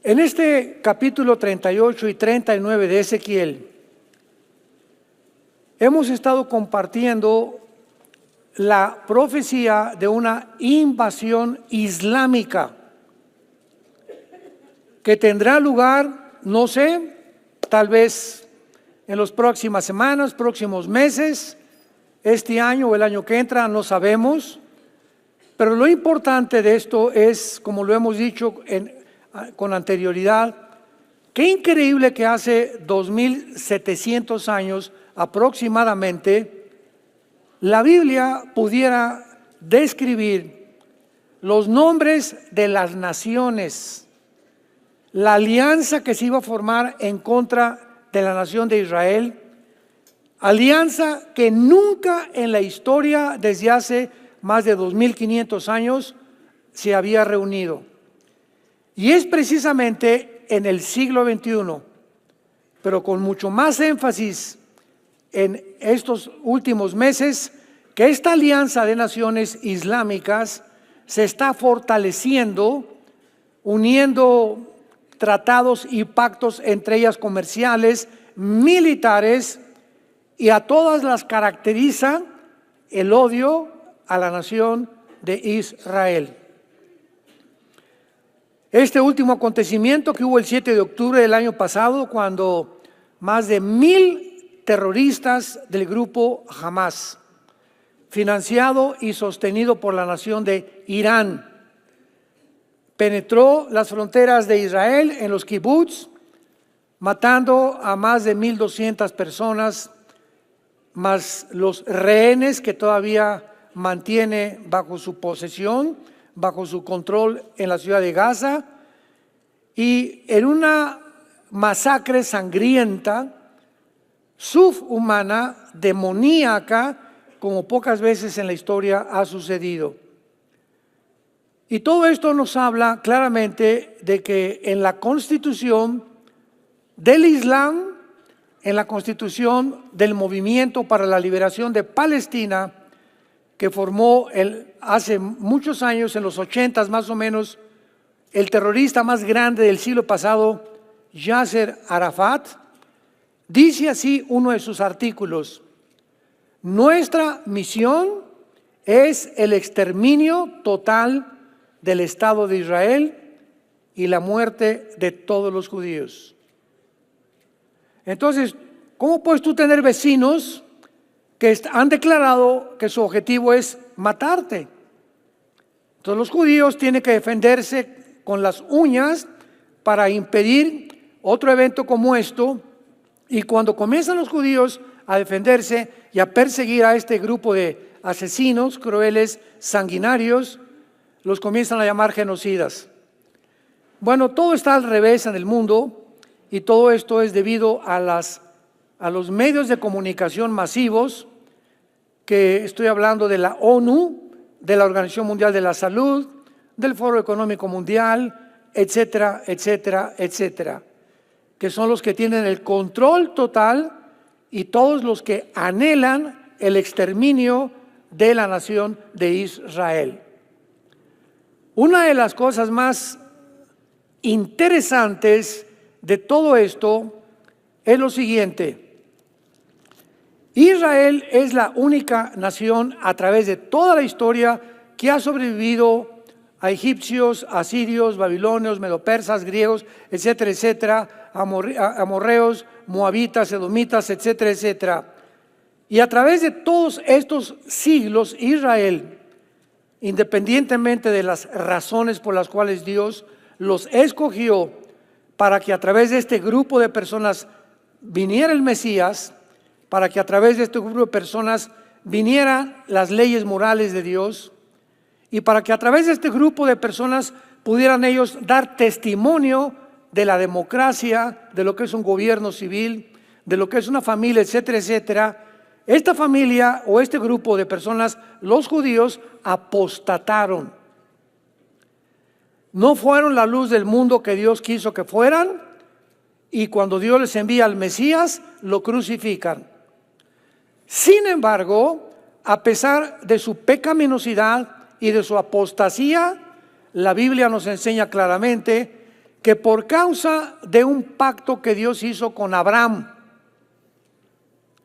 En este capítulo 38 y 39 de Ezequiel, hemos estado compartiendo la profecía de una invasión islámica que tendrá lugar, no sé, tal vez en las próximas semanas, próximos meses, este año o el año que entra, no sabemos. Pero lo importante de esto es, como lo hemos dicho con anterioridad, qué increíble que hace 2700 años aproximadamente, la Biblia pudiera describir los nombres de las naciones, la alianza que se iba a formar en contra de la nación de Israel, alianza que nunca en la historia desde hace más de 2500 años se había reunido. Y es precisamente en el siglo XXI, pero con mucho más énfasis en estos últimos meses, que esta alianza de naciones islámicas se está fortaleciendo, uniendo tratados y pactos entre ellas comerciales, militares, y a todas las caracteriza el odio a la nación de Israel. Este último acontecimiento que hubo el 7 de octubre del año pasado, cuando más de 1000 terroristas del grupo Hamas, financiado y sostenido por la nación de Irán, penetró las fronteras de Israel en los kibbutz, matando a más de 1200 personas, más los rehenes que todavía mantiene bajo su posesión, bajo su control en la ciudad de Gaza, y en una masacre sangrienta, subhumana, demoníaca, como pocas veces en la historia ha sucedido. Y todo esto nos habla claramente de que en la constitución del Islam, en la constitución del Movimiento para la Liberación de Palestina, que formó hace muchos años, en los 80 más o menos, el terrorista más grande del siglo pasado, Yasser Arafat, dice así uno de sus artículos: nuestra misión es el exterminio total del Estado de Israel y la muerte de todos los judíos. Entonces, ¿cómo puedes tú tener vecinos que han declarado que su objetivo es matarte? Entonces los judíos tienen que defenderse con las uñas para impedir otro evento como esto, y cuando comienzan los judíos a defenderse y a perseguir a este grupo de asesinos crueles, sanguinarios, los comienzan a llamar genocidas. Bueno, todo está al revés en el mundo, y todo esto es debido a los medios de comunicación masivos, que estoy hablando de la ONU, de la Organización Mundial de la Salud, del Foro Económico Mundial, etcétera, etcétera, etcétera, que son los que tienen el control total y todos los que anhelan el exterminio de la nación de Israel. Una de las cosas más interesantes de todo esto es lo siguiente: Israel es la única nación a través de toda la historia que ha sobrevivido a egipcios, asirios, babilonios, medopersas, griegos, etcétera, etcétera, amorreos, moabitas, edomitas, etcétera, etcétera. Y a través de todos estos siglos, Israel, independientemente de las razones por las cuales Dios los escogió para que a través de este grupo de personas viniera el Mesías, para que a través de este grupo de personas vinieran las leyes morales de Dios, y para que a través de este grupo de personas pudieran ellos dar testimonio de la democracia, de lo que es un gobierno civil, de lo que es una familia, etcétera, etcétera. Esta familia o este grupo de personas, los judíos, apostataron. No fueron la luz del mundo que Dios quiso que fueran, y cuando Dios les envía al Mesías, lo crucifican. Sin embargo, a pesar de su pecaminosidad y de su apostasía, la Biblia nos enseña claramente que por causa de un pacto que Dios hizo con Abraham,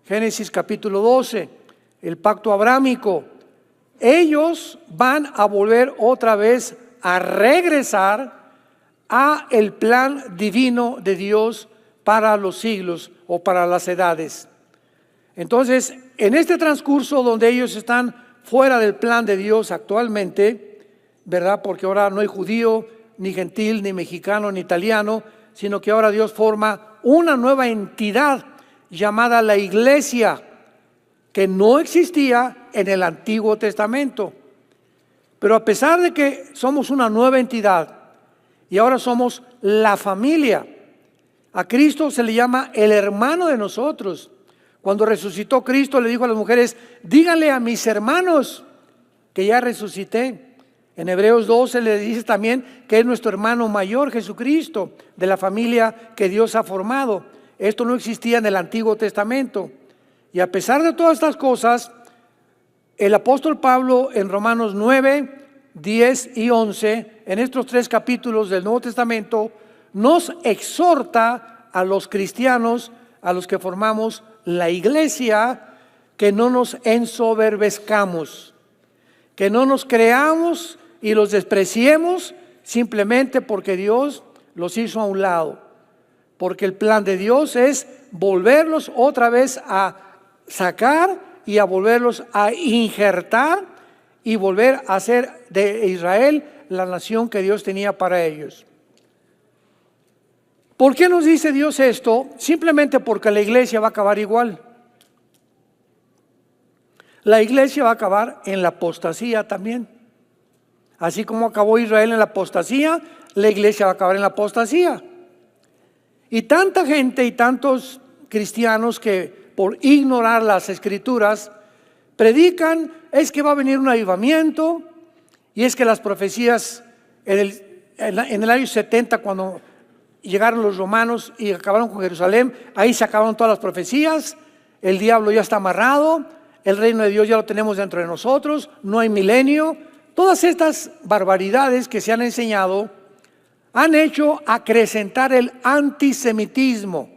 Génesis capítulo 12, el pacto abrámico, ellos van a volver otra vez a regresar a el plan divino de Dios para los siglos o para las edades. Entonces, en este transcurso donde ellos están fuera del plan de Dios actualmente, ¿verdad? Porque ahora no hay judío, ni gentil, ni mexicano, ni italiano, sino que ahora Dios forma una nueva entidad llamada la iglesia, que no existía en el Antiguo Testamento. Pero a pesar de que somos una nueva entidad y ahora somos la familia, a Cristo se le llama el hermano de nosotros. Cuando resucitó Cristo le dijo a las mujeres: díganle a mis hermanos que ya resucité. En Hebreos 12 le dice también que es nuestro hermano mayor, Jesucristo, de la familia que Dios ha formado. Esto no existía en el Antiguo Testamento. Y a pesar de todas estas cosas, el apóstol Pablo en Romanos 9, 10 y 11, en estos 3 capítulos del Nuevo Testamento, nos exhorta a los cristianos, a los que formamos la iglesia, que no nos ensoberbezcamos, que no nos creamos y los despreciemos simplemente porque Dios los hizo a un lado. Porque el plan de Dios es volverlos otra vez a sacar y a volverlos a injertar y volver a hacer de Israel la nación que Dios tenía para ellos. ¿Por qué nos dice Dios esto? Simplemente porque la iglesia va a acabar igual. La iglesia va a acabar en la apostasía también. Así como acabó Israel en la apostasía, la iglesia va a acabar en la apostasía. Y tanta gente y tantos cristianos que por ignorar las escrituras predican es que va a venir un avivamiento, y es que las profecías en el año 70, cuando llegaron los romanos y acabaron con Jerusalén, ahí se acabaron todas las profecías, el diablo ya está amarrado, el reino de Dios ya lo tenemos dentro de nosotros, no hay milenio. Todas estas barbaridades que se han enseñado han hecho acrecentar el antisemitismo.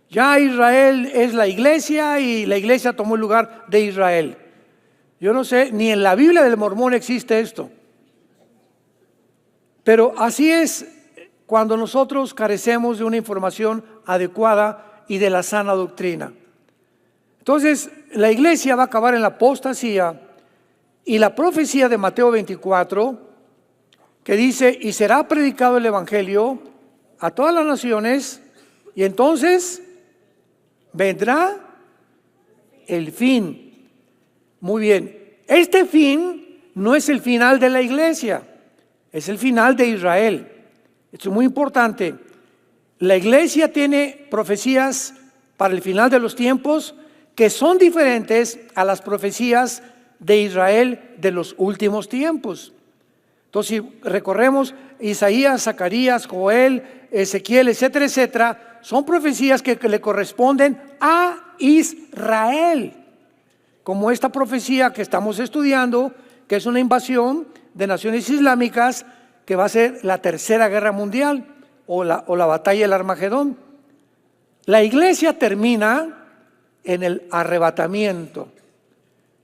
Ya Israel es la iglesia y la iglesia tomó el lugar de Israel. Yo no sé, ni en la Biblia del Mormón existe esto. Pero así es cuando nosotros carecemos de una información adecuada y de la sana doctrina. Entonces, la iglesia va a acabar en la apostasía, y la profecía de Mateo 24, que dice: y será predicado el evangelio a todas las naciones, y entonces vendrá el fin. Muy bien, este fin no es el final de la iglesia, es el final de Israel. Esto es muy importante. La iglesia tiene profecías para el final de los tiempos que son diferentes a las profecías de Israel de los últimos tiempos. Entonces, si recorremos Isaías, Zacarías, Joel, Ezequiel, etcétera, etcétera, son profecías que le corresponden a Israel. Como esta profecía que estamos estudiando, que es una invasión de naciones islámicas, que va a ser la tercera guerra mundial o la batalla del Armagedón. La iglesia termina en el arrebatamiento.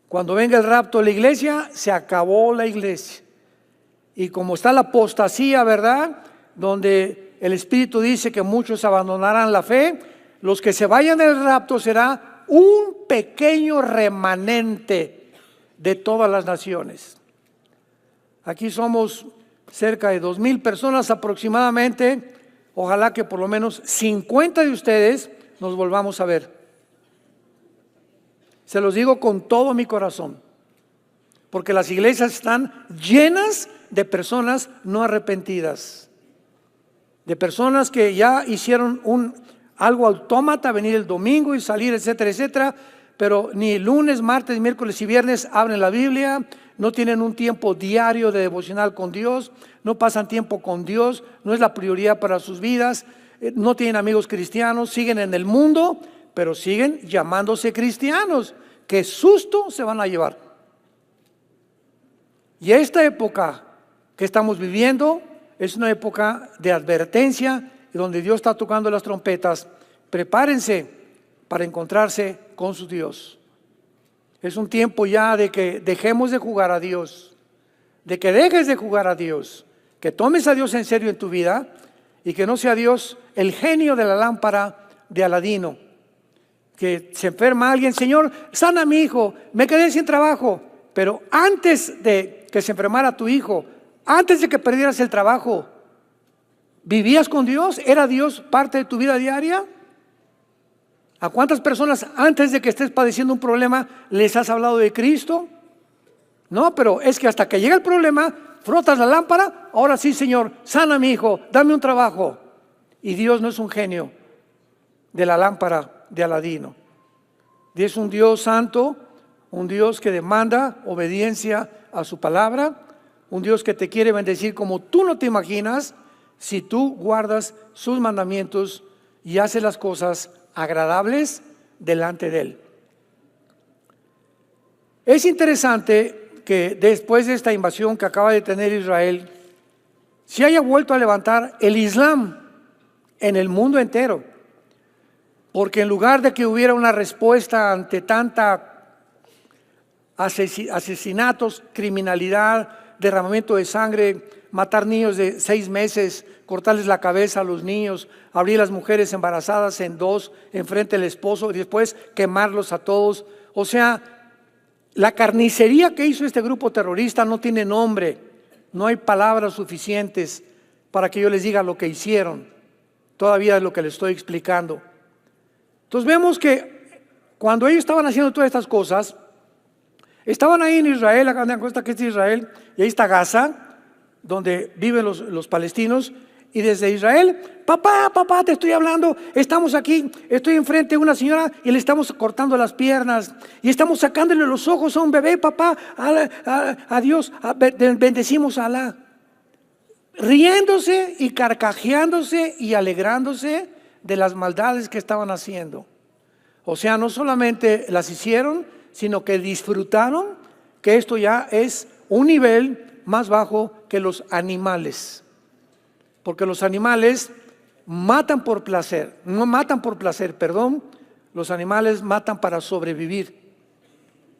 Cuando venga el rapto de la iglesia, se acabó la iglesia. Y como está la apostasía, ¿verdad?, donde el Espíritu dice que muchos abandonarán la fe, los que se vayan del rapto será un pequeño remanente de todas las naciones. Aquí somos cerca de 2,000 personas aproximadamente. Ojalá que por lo menos 50 de ustedes nos volvamos a ver. Se los digo con todo mi corazón, porque las iglesias están llenas de personas no arrepentidas, de personas que ya hicieron algo autómata, venir el domingo y salir, etcétera, etcétera, pero ni lunes, martes, miércoles y viernes abren la Biblia, no tienen un tiempo diario de devocional con Dios, no pasan tiempo con Dios, no es la prioridad para sus vidas, no tienen amigos cristianos, siguen en el mundo, pero siguen llamándose cristianos. ¡Qué susto se van a llevar! Y esta época que estamos viviendo es una época de advertencia y donde Dios está tocando las trompetas. Prepárense para encontrarse con su Dios. Es un tiempo ya de que dejemos de jugar a Dios, de que dejes de jugar a Dios, que tomes a Dios en serio en tu vida y que no sea Dios el genio de la lámpara de Aladino. Que se enferma alguien, Señor, sana a mi hijo, me quedé sin trabajo. Pero antes de que se enfermara tu hijo, antes de que perdieras el trabajo, ¿vivías con Dios? ¿Era Dios parte de tu vida diaria? ¿A cuántas personas antes de que estés padeciendo un problema les has hablado de Cristo? No, pero es que hasta que llega el problema, frotas la lámpara, ahora sí, Señor, sana a mi hijo, dame un trabajo. Y Dios no es un genio de la lámpara de Aladino. Dios es un Dios santo, un Dios que demanda obediencia a su palabra, un Dios que te quiere bendecir como tú no te imaginas si tú guardas sus mandamientos y haces las cosas agradables delante de Él. Es interesante que después de esta invasión que acaba de tener Israel, se haya vuelto a levantar el Islam en el mundo entero. Porque en lugar de que hubiera una respuesta ante tanta asesinatos, criminalidad, derramamiento de sangre, matar niños de 6 meses, cortarles la cabeza a los niños, abrir las mujeres embarazadas en 2 enfrente del esposo y después quemarlos a todos. O sea, la carnicería que hizo este grupo terrorista no tiene nombre, no hay palabras suficientes para que yo les diga lo que hicieron. Todavía es lo que les estoy explicando. Entonces vemos que cuando ellos estaban haciendo todas estas cosas, estaban ahí en Israel, acá en la costa que es Israel, y ahí está Gaza, donde viven los palestinos, y desde Israel, papá, te estoy hablando, estamos aquí, estoy enfrente de una señora y le estamos cortando las piernas, y estamos sacándole los ojos a un bebé, papá, a Dios, bendecimos a Alá. Riéndose y carcajeándose y alegrándose de las maldades que estaban haciendo. O sea, no solamente las hicieron, sino que disfrutaron que esto ya es un nivel más bajo que los animales. Porque los animales matan por placer, los animales matan para sobrevivir.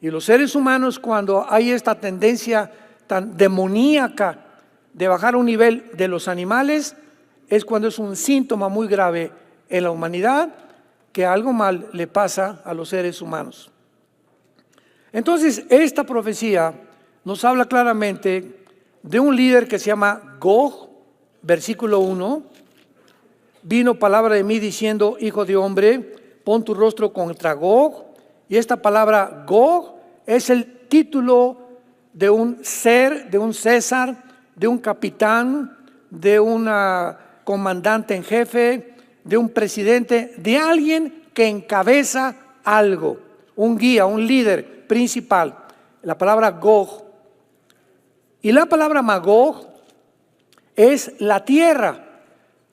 Y los seres humanos, cuando hay esta tendencia tan demoníaca de bajar a un nivel de los animales, es cuando es un síntoma muy grave en la humanidad, que algo mal le pasa a los seres humanos. Entonces, esta profecía nos habla claramente de un líder que se llama Gog, versículo 1. Vino palabra de mí diciendo, hijo de hombre, pon tu rostro contra Gog. Y esta palabra Gog es el título de un ser, de un César, de un capitán, de un comandante en jefe, de un presidente, de alguien que encabeza algo, un guía, un líder principal. La palabra Gog. Y la palabra Magog es la tierra,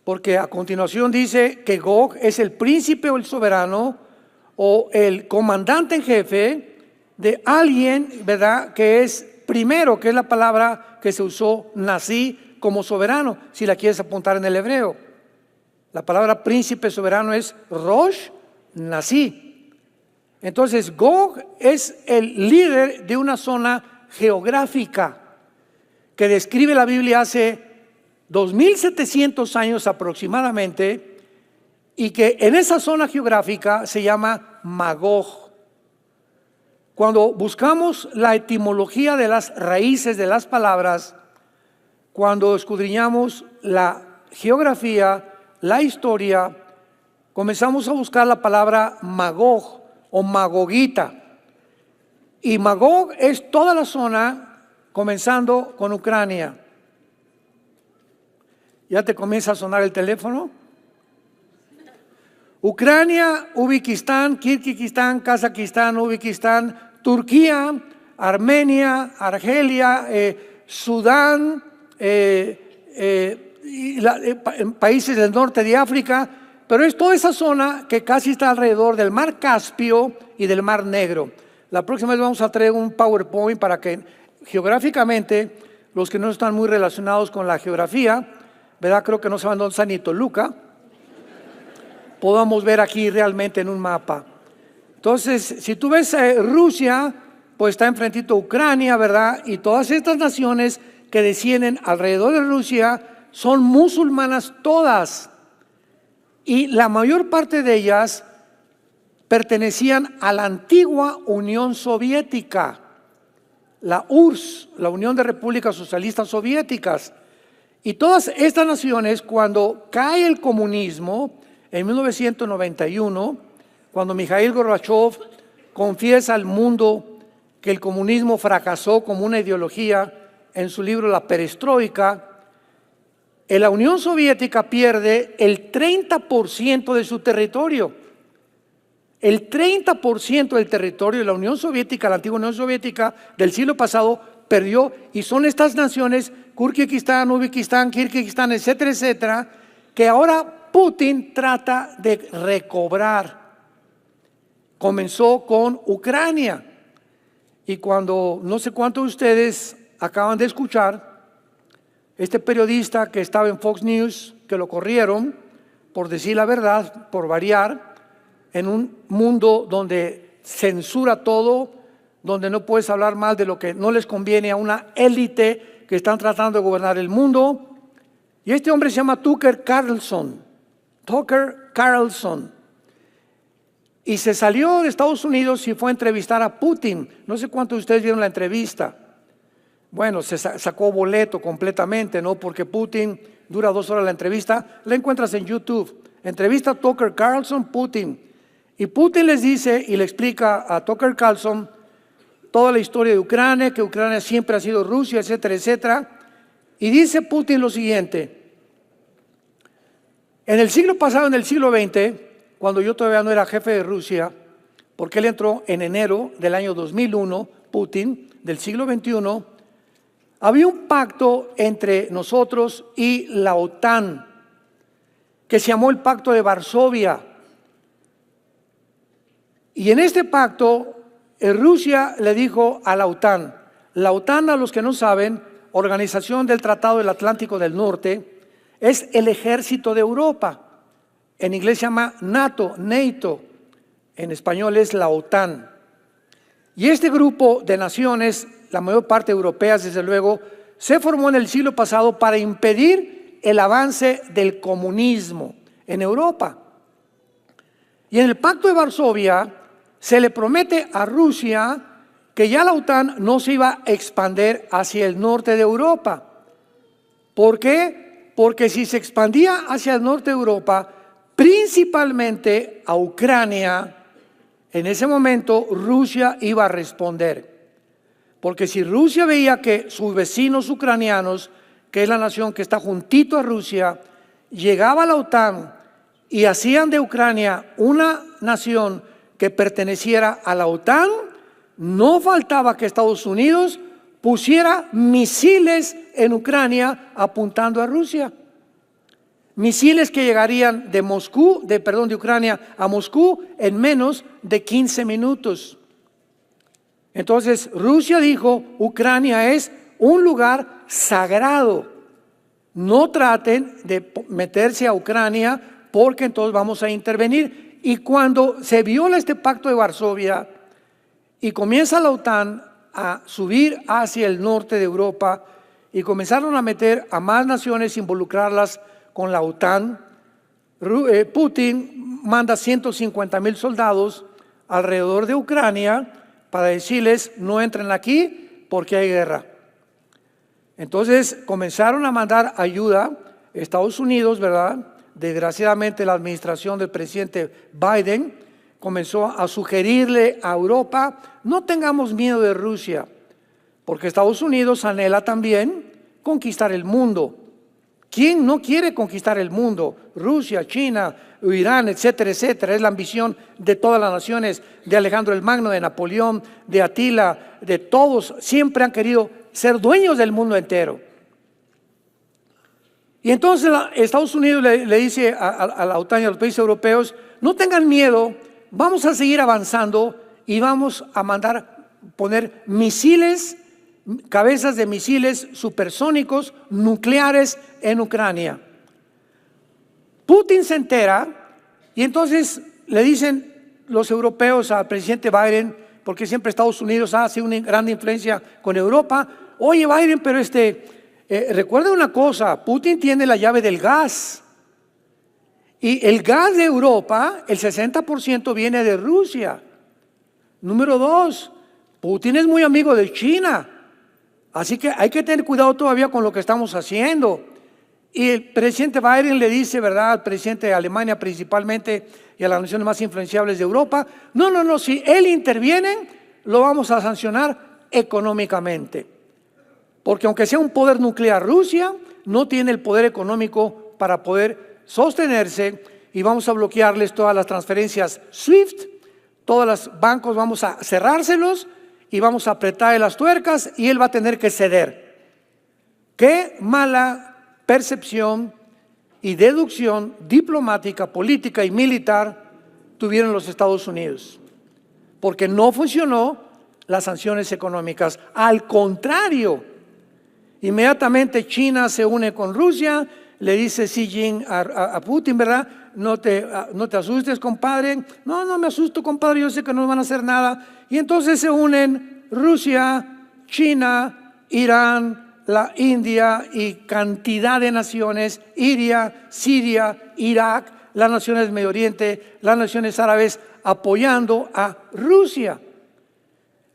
porque a continuación dice que Gog es el príncipe o el soberano o el comandante en jefe de alguien, ¿verdad?, que es primero, que es la palabra que se usó, nací, como soberano, si la quieres apuntar en el hebreo. La palabra príncipe soberano es Rosh, nací. Entonces Gog es el líder de una zona geográfica que describe la Biblia hace 2700 años aproximadamente, y que en esa zona geográfica se llama Magog. Cuando buscamos la etimología de las raíces de las palabras, cuando escudriñamos la geografía, la historia, comenzamos a buscar la palabra Magog o Magogita. Y Magog es toda la zona, comenzando con Ucrania. ¿Ya te comienza a sonar el teléfono? Ucrania, Uzbekistán, Kirguistán, Kazajistán, Uzbekistán, Turquía, Armenia, Argelia, Sudán, países del norte de África, pero es toda esa zona que casi está alrededor del mar Caspio y del mar Negro. La próxima vez vamos a traer un PowerPoint para que geográficamente los que no están muy relacionados con la geografía ¿verdad? Creo que no saben dónde está ni Toluca. Podamos ver aquí realmente en un mapa. Entonces, si tú ves Rusia, pues está enfrentito a Ucrania, ¿verdad? Y todas estas naciones que descienden alrededor de Rusia son musulmanas todas. Y la mayor parte de ellas pertenecían a la antigua Unión Soviética, la URSS, la Unión de Repúblicas Socialistas Soviéticas. Y todas estas naciones, cuando cae el comunismo en 1991, cuando Mikhail Gorbachev confiesa al mundo que el comunismo fracasó como una ideología en su libro La Perestroika, la Unión Soviética pierde el 30% de su territorio. El 30% del territorio de la Unión Soviética, la antigua Unión Soviética del siglo pasado, perdió, y son estas naciones, Kirguistán, Uzbekistán, Kirguistán, etcétera, etcétera, que ahora Putin trata de recobrar. Comenzó con Ucrania, y cuando no sé cuántos de ustedes acaban de escuchar, este periodista que estaba en Fox News, que lo corrieron por decir la verdad, por variar, en un mundo donde censura todo, donde no puedes hablar mal de lo que no les conviene a una élite que están tratando de gobernar el mundo. Y este hombre se llama Tucker Carlson. Y se salió de Estados Unidos y fue a entrevistar a Putin. No sé cuántos de ustedes vieron la entrevista. Bueno, se sacó boleto completamente, ¿no? Porque Putin dura 2 horas la entrevista. La encuentras en YouTube. Entrevista a Tucker Carlson, Putin. Y Putin les dice y le explica a Tucker Carlson toda la historia de Ucrania, que Ucrania siempre ha sido Rusia, etcétera, etcétera. Y dice Putin lo siguiente: en el siglo pasado, en el siglo XX, cuando yo todavía no era jefe de Rusia, porque él entró en enero del año 2001, Putin, del siglo XXI, había un pacto entre nosotros y la OTAN, que se llamó el Pacto de Varsovia. Y en este pacto, Rusia le dijo a la OTAN, a los que no saben, Organización del Tratado del Atlántico del Norte, es el ejército de Europa. En inglés se llama NATO, en español es la OTAN. Y este grupo de naciones, la mayor parte europeas desde luego, se formó en el siglo pasado para impedir el avance del comunismo en Europa. Y en el Pacto de Varsovia se le promete a Rusia que ya la OTAN no se iba a expandir hacia el norte de Europa. ¿Por qué? Porque si se expandía hacia el norte de Europa, principalmente a Ucrania, en ese momento Rusia iba a responder. Porque si Rusia veía que sus vecinos ucranianos, que es la nación que está juntito a Rusia, llegaba a la OTAN y hacían de Ucrania una nación que perteneciera a la OTAN, no faltaba que Estados Unidos pusiera misiles en Ucrania apuntando a Rusia. Misiles que llegarían de Ucrania a Moscú en menos de 15 minutos. Entonces Rusia dijo, Ucrania es un lugar sagrado. No traten de meterse a Ucrania porque entonces vamos a intervenir. Y cuando se viola este pacto de Varsovia y comienza la OTAN a subir hacia el norte de Europa y comenzaron a meter a más naciones, involucrarlas con la OTAN, Putin manda 150,000 soldados alrededor de Ucrania para decirles no entren aquí porque hay guerra. Entonces comenzaron a mandar ayuda, Estados Unidos, ¿verdad? Desgraciadamente la administración del presidente Biden comenzó a sugerirle a Europa, no tengamos miedo de Rusia, porque Estados Unidos anhela también conquistar el mundo. ¿Quién no quiere conquistar el mundo? Rusia, China, Irán, etcétera, etcétera. Es la ambición de todas las naciones, de Alejandro el Magno, de Napoleón, de Atila, de todos. Siempre han querido ser dueños del mundo entero. Y entonces Estados Unidos le dice a la OTAN y a los países europeos, no tengan miedo, vamos a seguir avanzando y vamos a poner cabezas de misiles supersónicos nucleares en Ucrania. Putin se entera y entonces le dicen los europeos al presidente Biden, porque siempre Estados Unidos hace una gran influencia con Europa: oye Biden, pero recuerda una cosa, Putin tiene la llave del gas. Y el gas de Europa, el 60% viene de Rusia. Número 2, Putin es muy amigo de China. Así que hay que tener cuidado todavía con lo que estamos haciendo. Y el presidente Biden le dice, ¿verdad?, al presidente de Alemania principalmente y a las naciones más influenciables de Europa: no, si él interviene, lo vamos a sancionar económicamente. Porque aunque sea un poder nuclear, Rusia no tiene el poder económico para poder sostenerse, y vamos a bloquearles todas las transferencias SWIFT, todos los bancos vamos a cerrárselos y vamos a apretar las tuercas y él va a tener que ceder. Qué mala percepción y deducción diplomática, política y militar tuvieron los Estados Unidos, porque no funcionó las sanciones económicas. Al contrario, inmediatamente China se une con Rusia, le dice Xi Jinping a Putin, ¿verdad? No te asustes, compadre. No me asusto, compadre, yo sé que no van a hacer nada. Y entonces se unen Rusia, China, Irán, la India y cantidad de naciones: Siria, Irak, las naciones del Medio Oriente, las naciones árabes, apoyando a Rusia.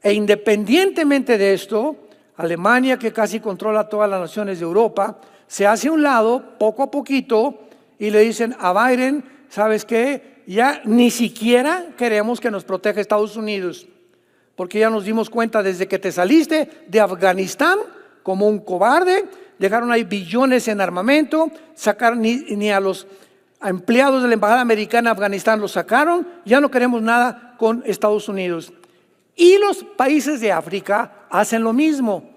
E independientemente de esto, Alemania, que casi controla todas las naciones de Europa, se hace a un lado poco a poquito y le dicen a Biden: ¿sabes qué? Ya ni siquiera queremos que nos proteja Estados Unidos, porque ya nos dimos cuenta desde que te saliste de Afganistán como un cobarde, dejaron ahí billones en armamento, sacaron ni a los empleados de la embajada americana en Afganistán los sacaron, ya no queremos nada con Estados Unidos. Y los países de África hacen lo mismo,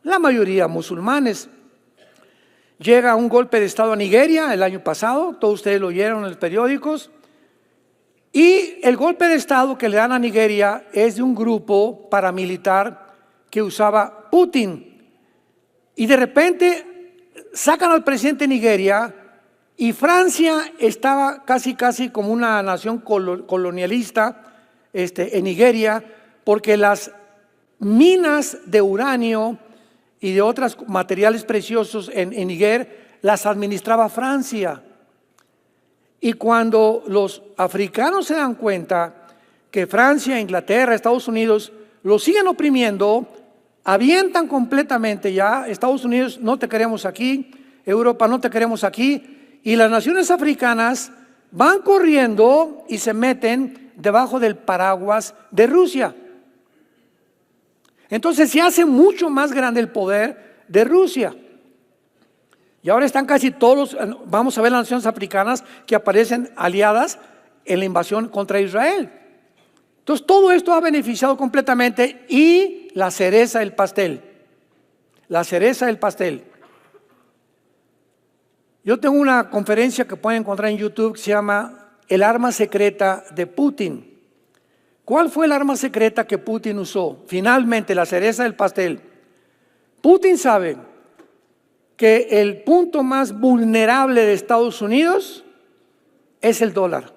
la mayoría musulmanes. Llega un golpe de Estado a Nigeria el año pasado, todos ustedes lo oyeron en los periódicos, y el golpe de Estado que le dan a Nigeria es de un grupo paramilitar que usaba Putin. Y de repente sacan al presidente de Nigeria, y Francia estaba casi como una nación colonialista en Nigeria, porque las minas de uranio y de otros materiales preciosos en Níger las administraba Francia. Y cuando los africanos se dan cuenta que Francia, Inglaterra, Estados Unidos los siguen oprimiendo, avientan completamente ya: Estados Unidos, no te queremos aquí; Europa, no te queremos aquí. Y las naciones africanas van corriendo y se meten debajo del paraguas de Rusia. Entonces se hace mucho más grande el poder de Rusia. Y ahora están casi todos, vamos a ver las naciones africanas que aparecen aliadas en la invasión contra Israel. Entonces todo esto ha beneficiado completamente. Y la cereza del pastel, yo tengo una conferencia que pueden encontrar en YouTube que se llama El arma secreta de Putin. ¿Cuál fue el arma secreta que Putin usó? Finalmente, la cereza del pastel. Putin sabe que el punto más vulnerable de Estados Unidos es el dólar.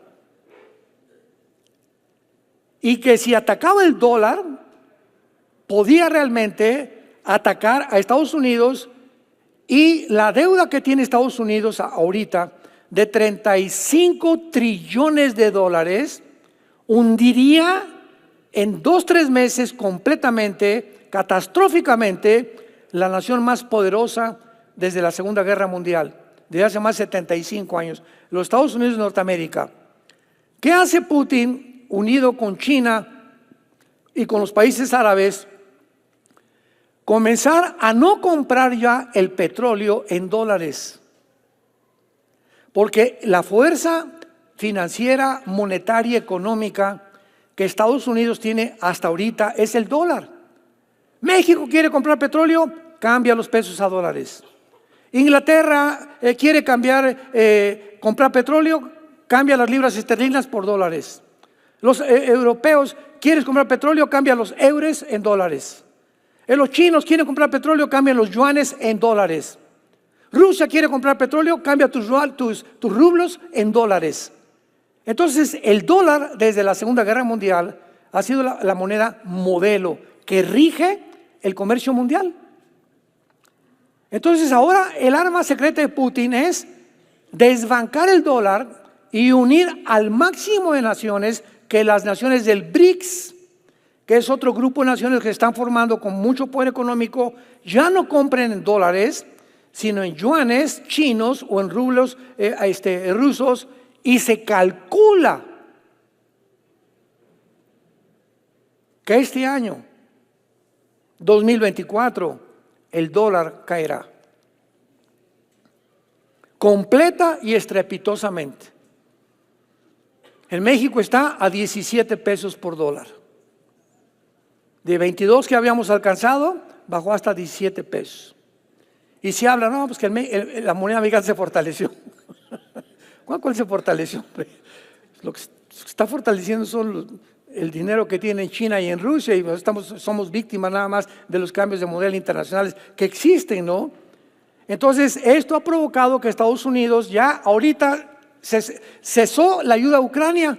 Y que si atacaba el dólar, podía realmente atacar a Estados Unidos. Y la deuda que tiene Estados Unidos ahorita, de 35 trillones de dólares, hundiría en 2-3 meses completamente, catastróficamente, la nación más poderosa desde la Segunda Guerra Mundial, desde hace más de 75 años, los Estados Unidos de Norteamérica. ¿Qué hace Putin unido con China y con los países árabes? Comenzar a no comprar ya el petróleo en dólares, porque la fuerza financiera, monetaria, económica que Estados Unidos tiene hasta ahorita es el dólar. México quiere comprar petróleo, cambia los pesos a dólares. Inglaterra quiere comprar petróleo, cambia las libras esterlinas por dólares. Los europeos quieren comprar petróleo, cambia los euros en dólares. Los chinos quieren comprar petróleo, cambian los yuanes en dólares. Rusia quiere comprar petróleo, cambia tus rublos en dólares. Entonces, el dólar desde la Segunda Guerra Mundial ha sido la moneda modelo que rige el comercio mundial. Entonces, ahora el arma secreta de Putin es desbancar el dólar y unir al máximo de naciones, que las naciones del BRICS, que es otro grupo de naciones que están formando con mucho poder económico, ya no compren en dólares, sino en yuanes chinos o en rublos rusos, y se calcula que este año 2024 el dólar caerá completa y estrepitosamente. En México está a 17 pesos por dólar. De 22 que habíamos alcanzado, bajó hasta 17 pesos. Y si habla, no, pues que la moneda mexicana se fortaleció. ¿Cuál se fortaleció? Lo que se está fortaleciendo son el dinero que tiene en China y en Rusia, y somos víctimas nada más de los cambios de modelo internacionales que existen, ¿no? Entonces, esto ha provocado que Estados Unidos ya ahorita cesó la ayuda a Ucrania.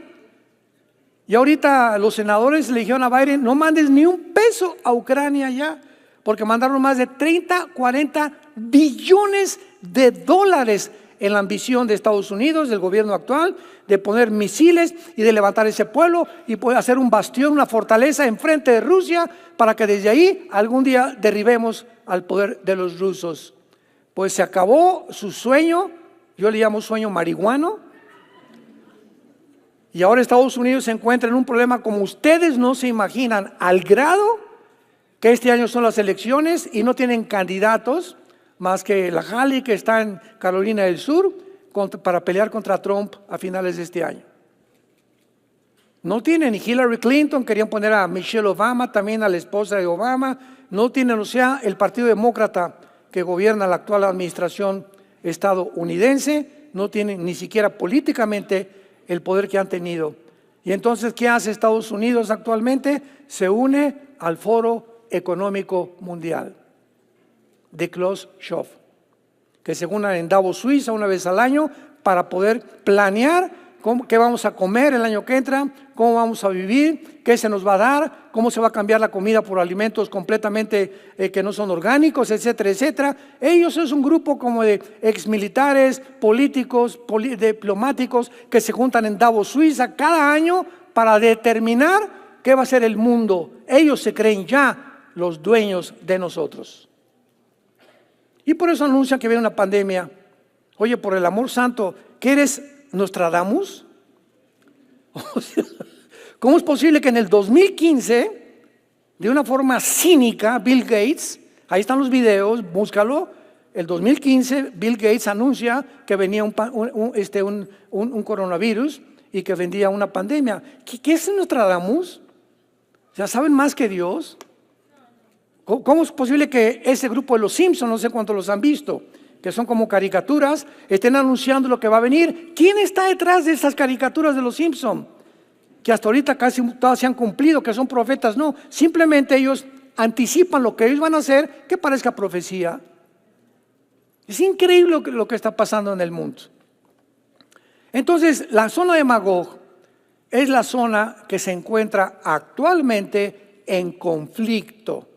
Y ahorita los senadores le dijeron a Biden: no mandes ni un peso a Ucrania ya, porque mandaron más de 30, 40 billones de dólares en la ambición de Estados Unidos, del gobierno actual, de poner misiles y de levantar ese pueblo y poder hacer un bastión, una fortaleza enfrente de Rusia, para que desde ahí algún día derribemos al poder de los rusos. Pues se acabó su sueño, yo le llamo sueño marihuano, y ahora Estados Unidos se encuentra en un problema como ustedes no se imaginan, al grado que este año son las elecciones y no tienen candidatos más que la Haley, que está en Carolina del Sur, para pelear contra Trump a finales de este año. No tienen ni Hillary Clinton, querían poner a Michelle Obama, también a la esposa de Obama. No tienen, o sea, el Partido Demócrata que gobierna la actual administración estadounidense, no tienen ni siquiera políticamente el poder que han tenido. Y entonces, ¿qué hace Estados Unidos actualmente? Se une al Foro Económico Mundial de Klaus Schwab, que se unen en Davos, Suiza, una vez al año, para poder planear qué vamos a comer el año que entra, cómo vamos a vivir, qué se nos va a dar, cómo se va a cambiar la comida por alimentos completamente que no son orgánicos, etcétera, etcétera. Ellos es un grupo como de exmilitares, políticos, diplomáticos, que se juntan en Davos, Suiza, cada año para determinar qué va a ser el mundo. Ellos se creen ya los dueños de nosotros. Y por eso anuncian que viene una pandemia. Oye, por el amor santo, ¿qué eres, Nostradamus? O sea, ¿cómo es posible que en el 2015, de una forma cínica, Bill Gates, ahí están los videos, búscalo, el 2015 Bill Gates anuncia que venía un coronavirus y que vendría una pandemia? ¿Qué es Nostradamus? ¿Ya saben más que Dios? ¿Cómo es posible que ese grupo de los Simpsons, no sé cuántos los han visto, que son como caricaturas, estén anunciando lo que va a venir? ¿Quién está detrás de esas caricaturas de los Simpsons? Que hasta ahorita casi todas se han cumplido, que son profetas. No, simplemente ellos anticipan lo que ellos van a hacer, que parezca profecía. Es increíble lo que está pasando en el mundo. Entonces, la zona de Magog es la zona que se encuentra actualmente en conflicto,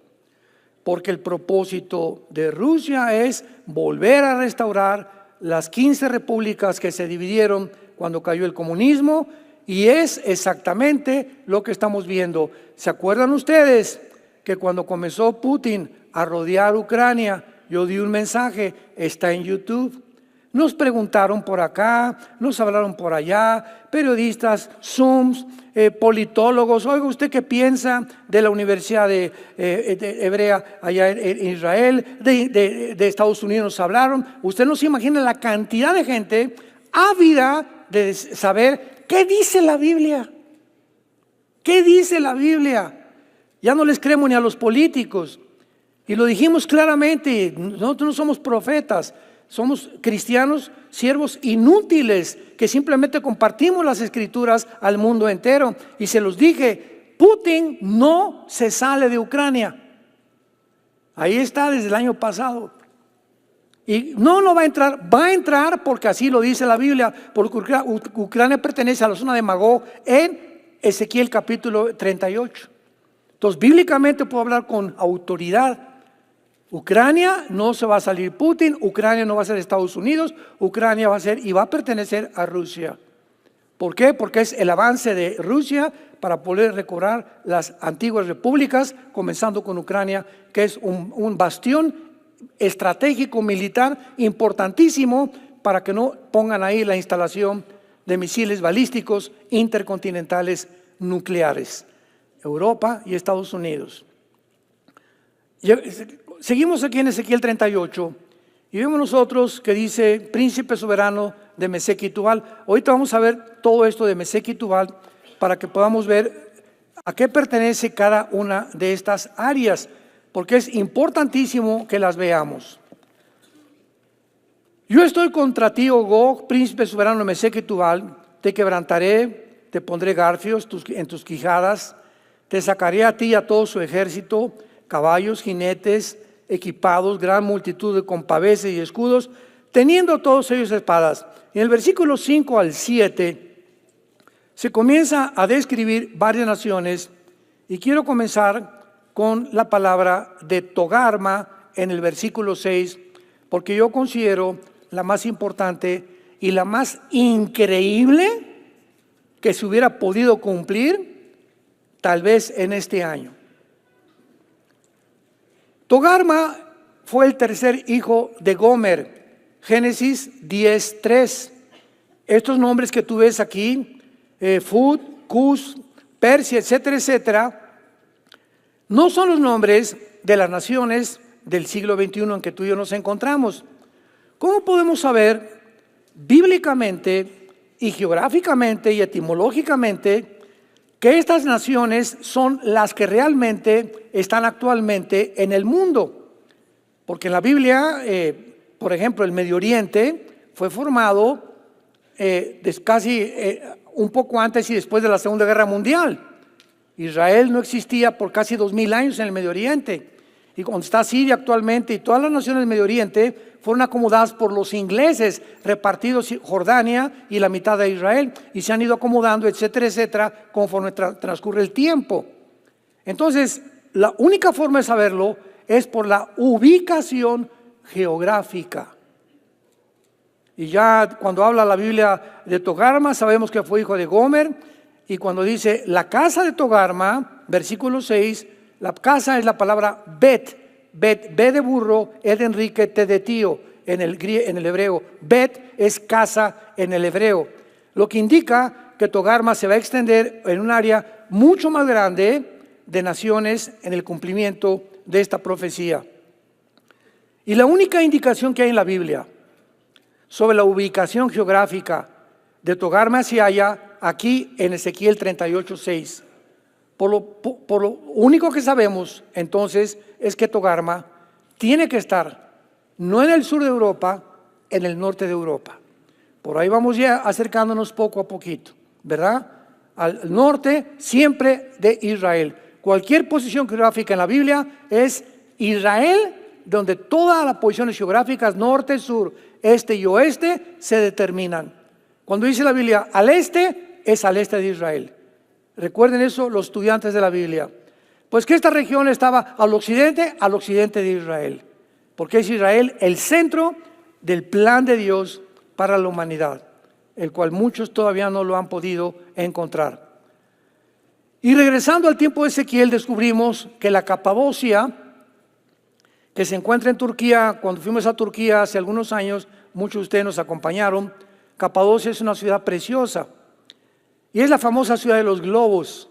porque el propósito de Rusia es volver a restaurar las 15 repúblicas que se dividieron cuando cayó el comunismo, y es exactamente lo que estamos viendo. ¿Se acuerdan ustedes que cuando comenzó Putin a rodear Ucrania, yo di un mensaje, está en YouTube? Nos preguntaron por acá, nos hablaron por allá, periodistas, Zooms, politólogos. Oiga, ¿usted qué piensa de la Universidad de Hebrea allá en Israel? De Estados Unidos nos hablaron. Usted no se imagina la cantidad de gente ávida de saber qué dice la Biblia. ¿Qué dice la Biblia? Ya no les creemos ni a los políticos. Y lo dijimos claramente, nosotros no somos profetas. Somos cristianos, siervos inútiles, que simplemente compartimos las escrituras al mundo entero. Y se los dije, Putin no se sale de Ucrania. Ahí está desde el año pasado. Y no va a entrar porque así lo dice la Biblia, porque Ucrania pertenece a la zona de Magog en Ezequiel capítulo 38. Entonces, bíblicamente puedo hablar con autoridad. Ucrania no se va a salir Putin, Ucrania no va a ser Estados Unidos, Ucrania va a ser y va a pertenecer a Rusia. ¿Por qué? Porque es el avance de Rusia para poder recobrar las antiguas repúblicas, comenzando con Ucrania, que es un bastión estratégico militar importantísimo para que no pongan ahí la instalación de misiles balísticos intercontinentales nucleares, Europa y Estados Unidos. Seguimos aquí en Ezequiel 38 y vemos nosotros que dice príncipe soberano de Mesec y Tubal. Ahorita vamos a ver todo esto de Mesec y Tubal para que podamos ver a qué pertenece cada una de estas áreas, porque es importantísimo que las veamos. Yo estoy contra ti, oh Gog, príncipe soberano de Mesec y Tubal, te quebrantaré, te pondré garfios en tus quijadas, te sacaré a ti y a todo su ejército, caballos, jinetes, equipados, gran multitud con paveses y escudos, teniendo todos ellos espadas. En el versículo 5 al 7 se comienza a describir varias naciones y quiero comenzar con la palabra de Togarma en el versículo 6, porque yo considero la más importante y la más increíble que se hubiera podido cumplir tal vez en este año. Togarma fue el tercer hijo de Gomer, Génesis 10:3. Estos nombres que tú ves aquí, Fud, Cus, Persia, etcétera, etcétera, no son los nombres de las naciones del siglo XXI en que tú y yo nos encontramos. ¿Cómo podemos saber bíblicamente y geográficamente y etimológicamente que estas naciones son las que realmente están actualmente en el mundo? Porque en la Biblia, por ejemplo, el Medio Oriente fue formado casi un poco antes y después de la Segunda Guerra Mundial. Israel no existía por casi 2000 años en el Medio Oriente. Y cuando está Siria actualmente y todas las naciones del Medio Oriente fueron acomodadas por los ingleses, repartidos Jordania y la mitad de Israel, y se han ido acomodando, etcétera, etcétera, conforme transcurre el tiempo. Entonces, la única forma de saberlo es por la ubicación geográfica. Y ya cuando habla la Biblia de Togarma, sabemos que fue hijo de Gomer, y cuando dice la casa de Togarma, versículo 6, la casa es la palabra Bet, Bet, B de burro, E de Enrique, T de tío en el hebreo. Bet es casa en el hebreo, lo que indica que Togarma se va a extender en un área mucho más grande de naciones en el cumplimiento de esta profecía. Y la única indicación que hay en la Biblia sobre la ubicación geográfica de Togarma se halla aquí en Ezequiel 38:6. Por lo único que sabemos entonces es que Togarma tiene que estar no en el sur de Europa, en el norte de Europa. Por ahí vamos ya acercándonos poco a poquito, ¿verdad? Al norte siempre de Israel. Cualquier posición geográfica en la Biblia es Israel, donde todas las posiciones geográficas, norte, sur, este y oeste, se determinan. Cuando dice la Biblia al este, es al este de Israel. Recuerden eso los estudiantes de la Biblia. Pues que esta región estaba al occidente de Israel. Porque es Israel el centro del plan de Dios para la humanidad, el cual muchos todavía no lo han podido encontrar. Y regresando al tiempo de Ezequiel, descubrimos que la Capadocia, que se encuentra en Turquía, cuando fuimos a Turquía hace algunos años, muchos de ustedes nos acompañaron. Capadocia es una ciudad preciosa y es la famosa ciudad de los globos.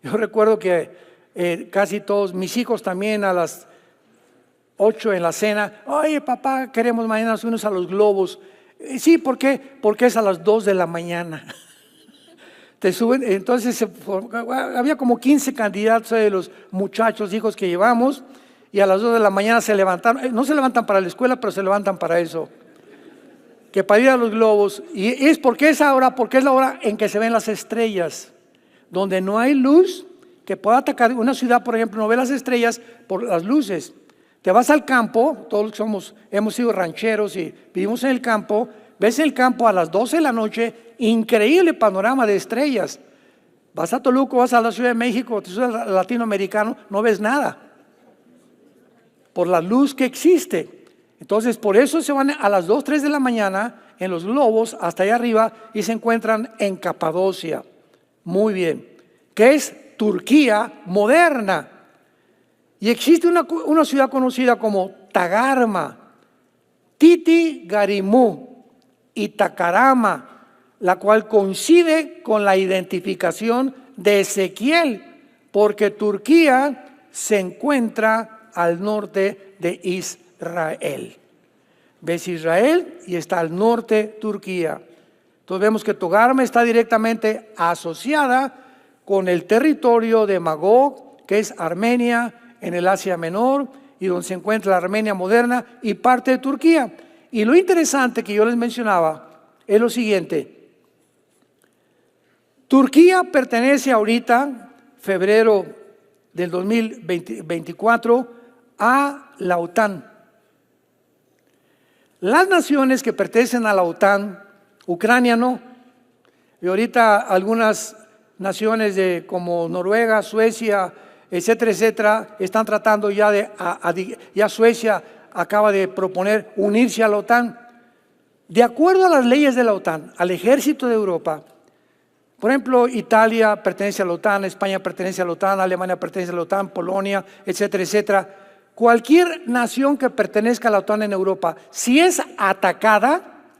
Yo recuerdo que casi todos mis hijos también a las 8 en la cena, oye papá, queremos mañana subirnos a los globos. Sí, ¿por qué? Porque es a las 2 de la mañana. Te suben, entonces había como 15 candidatos de los muchachos, hijos que llevamos, y a las 2 de la mañana se levantaron, no se levantan para la escuela, pero se levantan para eso, que para ir a los globos. Y es porque es ahora, porque es la hora en que se ven las estrellas, donde no hay luz que pueda atacar una ciudad, por ejemplo, no ve las estrellas por las luces. Te vas al campo, todos hemos sido rancheros y vivimos en el campo, ves el campo a las 12 de la noche, increíble panorama de estrellas. Vas a Toluca, vas a la Ciudad de México, te subes al latinoamericano, no ves nada, por la luz que existe. Entonces, por eso se van a las 2, 3 de la mañana en los globos hasta allá arriba y se encuentran en Capadocia. Muy bien, que es Turquía moderna. Y existe una ciudad conocida como Tagarma, Titi Garimú y Tacarama, la cual coincide con la identificación de Ezequiel, porque Turquía se encuentra al norte de Israel. Ves Israel y está al norte Turquía. Entonces vemos que Togarma está directamente asociada con el territorio de Magog, que es Armenia, en el Asia Menor, y donde se encuentra la Armenia moderna y parte de Turquía. Y lo interesante que yo les mencionaba es lo siguiente. Turquía pertenece ahorita, febrero del 2024, a la OTAN. Las naciones que pertenecen a la OTAN, Ucrania no, y ahorita algunas naciones como Noruega, Suecia, etcétera, etcétera, están tratando ya Suecia acaba de proponer unirse a la OTAN. De acuerdo a las leyes de la OTAN, al ejército de Europa, por ejemplo, Italia pertenece a la OTAN, España pertenece a la OTAN, Alemania pertenece a la OTAN, Polonia, etcétera, etcétera. Cualquier nación que pertenezca a la OTAN en Europa, si es atacada,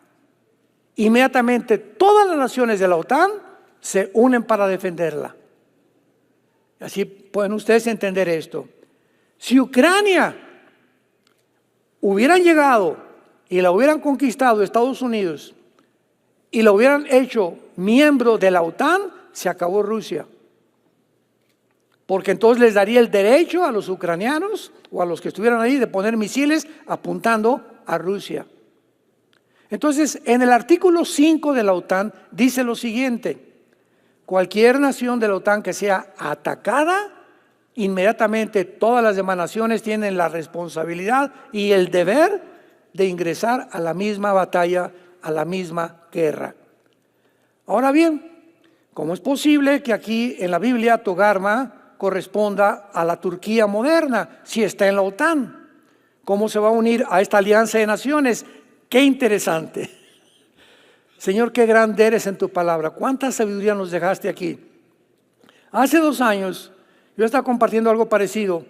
inmediatamente todas las naciones de la OTAN se unen para defenderla. Así pueden ustedes entender esto. Si Ucrania hubieran llegado y la hubieran conquistado Estados Unidos y la hubieran hecho miembro de la OTAN, se acabó Rusia. Porque entonces les daría el derecho a los ucranianos o a los que estuvieran ahí de poner misiles apuntando a Rusia. Entonces, en el artículo 5 de la OTAN dice lo siguiente: cualquier nación de la OTAN que sea atacada, inmediatamente todas las demás naciones tienen la responsabilidad y el deber de ingresar a la misma batalla, a la misma guerra. Ahora bien, ¿cómo es posible que aquí en la Biblia Togarma corresponda a la Turquía moderna si está en la OTAN? ¿Cómo se va a unir a esta alianza de naciones? Qué interesante. Señor, qué grande eres en tu palabra. ¿Cuánta sabiduría nos dejaste aquí? Hace 2 años yo estaba compartiendo algo parecido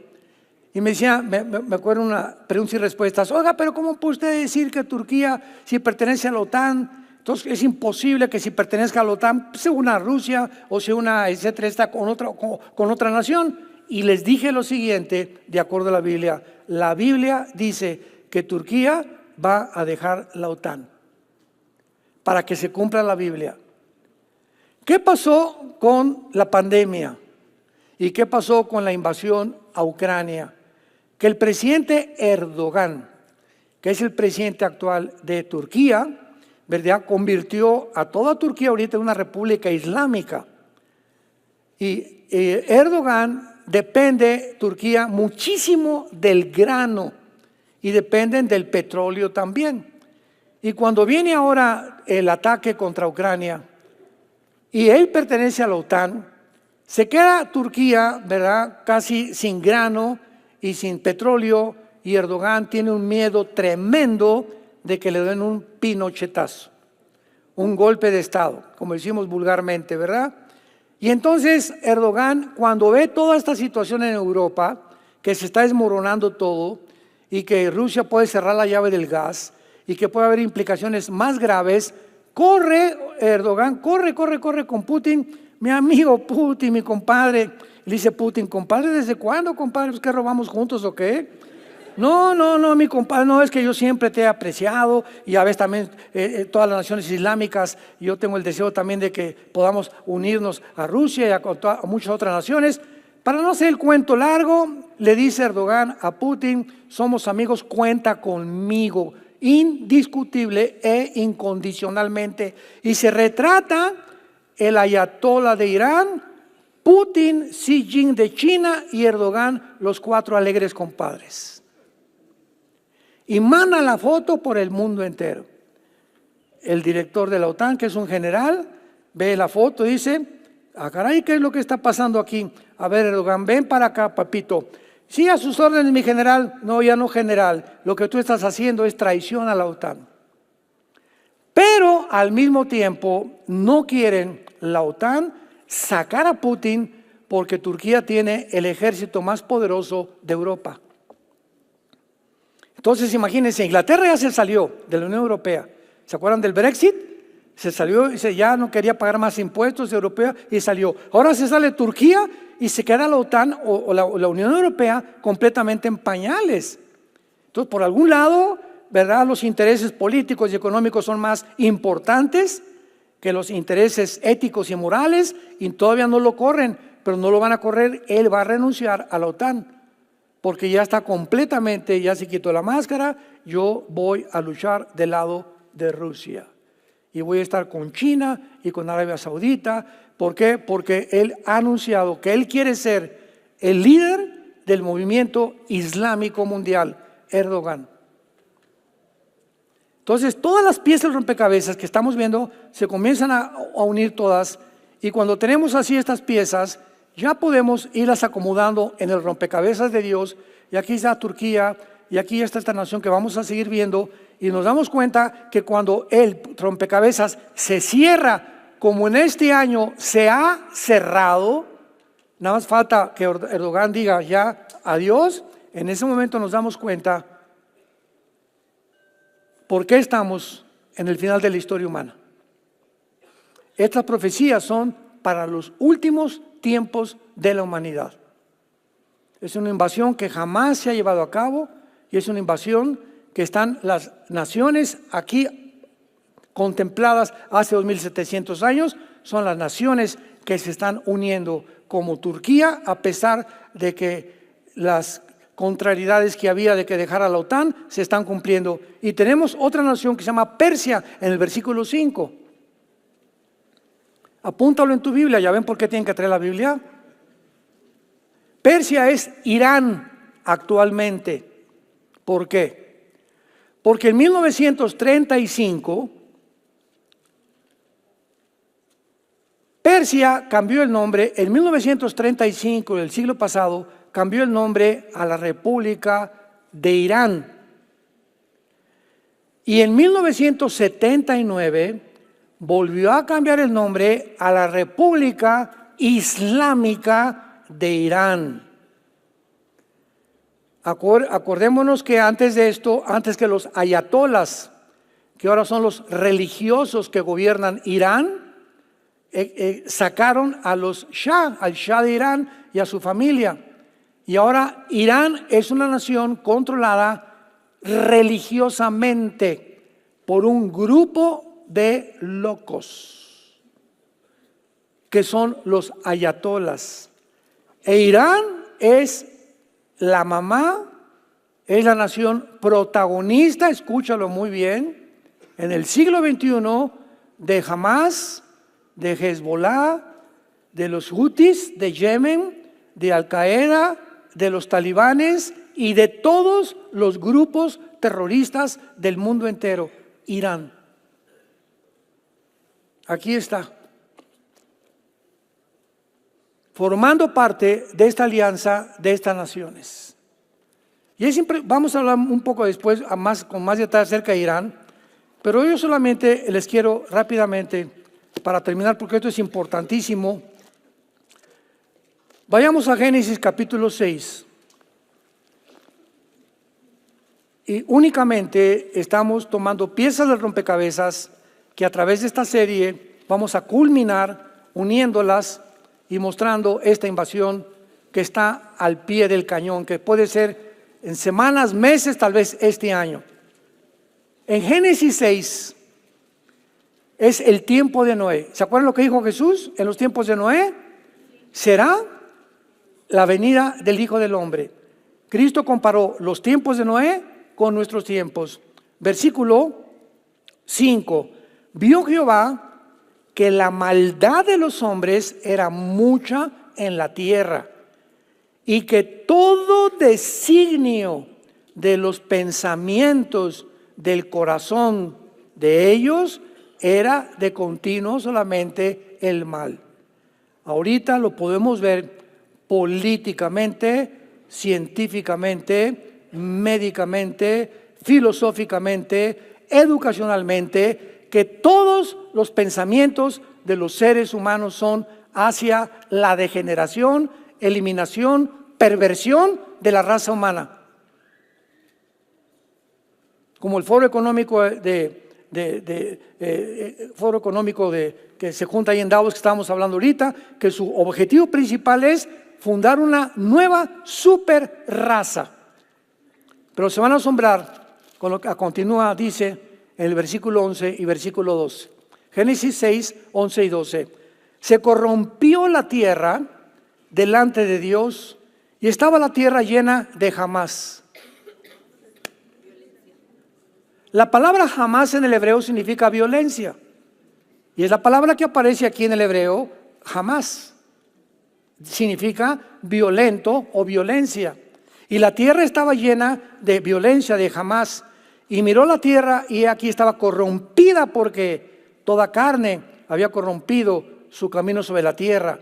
y me decía, me acuerdo una preguntas y respuestas. Oiga, pero ¿cómo puede usted decir que Turquía, si pertenece a la OTAN, entonces es imposible que si pertenezca a la OTAN se una a Rusia o se una, etcétera, está con otra nación? Y les dije lo siguiente, de acuerdo a la Biblia dice que Turquía va a dejar la OTAN para que se cumpla la Biblia. ¿Qué pasó con la pandemia? ¿Y qué pasó con la invasión a Ucrania? Que el presidente Erdogan, que es el presidente actual de Turquía, ¿verdad?, convirtió a toda Turquía ahorita en una república islámica. Y Erdogan depende, Turquía, muchísimo del grano y dependen del petróleo también. Y cuando viene ahora el ataque contra Ucrania y él pertenece a la OTAN, se queda Turquía, ¿verdad?, casi sin grano y sin petróleo, y Erdogan tiene un miedo tremendo de que le den un pinochetazo, un golpe de Estado, como decimos vulgarmente, ¿verdad? Y entonces Erdogan, cuando ve toda esta situación en Europa, que se está desmoronando todo y que Rusia puede cerrar la llave del gas y que puede haber implicaciones más graves, Erdogan corre con Putin, mi amigo Putin, mi compadre. Le dice Putin, compadre, ¿desde cuándo, compadre? ¿Es que robamos juntos o qué? No, mi compadre, no, es que yo siempre te he apreciado y a veces también todas las naciones islámicas, yo tengo el deseo también de que podamos unirnos a Rusia y a muchas otras naciones. Para no hacer el cuento largo, le dice Erdogan a Putin, somos amigos, cuenta conmigo, indiscutible e incondicionalmente. Y se retrata el ayatolá de Irán, Putin, Xi Jinping de China y Erdogan, los 4 alegres compadres. y manda la foto por el mundo entero. El director de la OTAN, que es un general, ve la foto y dice: ah, caray, ¿qué es lo que está pasando aquí? A ver, Erdogan, ven para acá, papito. Sí, a sus órdenes, mi general. No, ya no, general. Lo que tú estás haciendo es traición a la OTAN. Pero al mismo tiempo no quieren la OTAN sacar a Putin porque Turquía tiene el ejército más poderoso de Europa. Entonces imagínense, Inglaterra ya se salió de la Unión Europea. ¿Se acuerdan del Brexit? Se salió y ya no quería pagar más impuestos europeos y salió. Ahora se sale Turquía y se queda la OTAN o la Unión Europea completamente en pañales. Entonces, por algún lado, ¿verdad?, los intereses políticos y económicos son más importantes que los intereses éticos y morales, y todavía no lo corren, pero no lo van a correr. Él va a renunciar a la OTAN porque ya está completamente, ya se quitó la máscara. Yo voy a luchar del lado de Rusia y voy a estar con China y con Arabia Saudita. ¿Por qué? Porque él ha anunciado que él quiere ser el líder del movimiento islámico mundial, Erdogan. Entonces, todas las piezas del rompecabezas que estamos viendo se comienzan a unir todas, y cuando tenemos así estas piezas, ya podemos irlas acomodando en el rompecabezas de Dios. Y aquí está Turquía, y aquí está esta nación que vamos a seguir viendo, y nos damos cuenta que cuando el rompecabezas se cierra, como en este año se ha cerrado, nada más falta que Erdogan diga ya adiós. En ese momento nos damos cuenta por qué estamos en el final de la historia humana. Estas profecías son para los últimos tiempos de la humanidad. Es una invasión que jamás se ha llevado a cabo, y es una invasión que están las naciones aquí contempladas hace 2700 años. Son las naciones que se están uniendo, como Turquía, a pesar de que las contrariedades que había de que dejara la OTAN se están cumpliendo. Y tenemos otra nación que se llama Persia en el versículo 5. Apúntalo en tu Biblia, ya ven por qué tienen que traer la Biblia. Persia es Irán actualmente. ¿Por qué? Porque en 1935 Persia cambió el nombre. En 1935 del siglo pasado cambió el nombre a la República de Irán. Y en 1979 volvió a cambiar el nombre a la República Islámica de Irán. Acordémonos que antes de esto, antes que los ayatolas, que ahora son los religiosos que gobiernan Irán, sacaron a los Shah, al Shah de Irán y a su familia. Y ahora Irán es una nación controlada religiosamente por un grupo de locos, que son los ayatolas. E Irán es la mamá, es la nación protagonista, escúchalo muy bien, en el siglo XXI de Hamas, de Hezbollah, de los Houthis de Yemen, de Al-Qaeda, de los talibanes y de todos los grupos terroristas del mundo entero. Irán. Aquí está, formando parte de esta alianza de estas naciones. Y vamos a hablar un poco después con más detalle acerca de Irán, pero yo solamente les quiero rápidamente, para terminar, porque esto es importantísimo. Vayamos a Génesis capítulo 6. Y únicamente estamos tomando piezas del rompecabezas que a través de esta serie vamos a culminar uniéndolas y mostrando esta invasión que está al pie del cañón, que puede ser en semanas, meses, tal vez este año. En Génesis 6 es el tiempo de Noé. ¿Se acuerdan lo que dijo Jesús en los tiempos de Noé? Será la venida del Hijo del Hombre. Cristo comparó los tiempos de Noé con nuestros tiempos. Versículo 5. Vio Jehová que la maldad de los hombres era mucha en la tierra, y que todo designio de los pensamientos del corazón de ellos era de continuo solamente el mal. Ahorita lo podemos ver políticamente, científicamente, médicamente, filosóficamente, educacionalmente, que todos los pensamientos de los seres humanos son hacia la degeneración, eliminación, perversión de la raza humana. Como el Foro Económico que se junta ahí en Davos, que estamos hablando ahorita, que su objetivo principal es fundar una nueva super raza. Pero se van a asombrar con lo que continúa, dice en el versículo 11 y versículo 12. Génesis 6, 11 y 12. Se corrompió la tierra delante de Dios y estaba la tierra llena de jamás. La palabra jamás en el hebreo significa violencia. Y es la palabra que aparece aquí en el hebreo, jamás. Significa violento o violencia. Y la tierra estaba llena de violencia, de jamás. Y miró la tierra y aquí estaba corrompida porque toda carne había corrompido su camino sobre la tierra.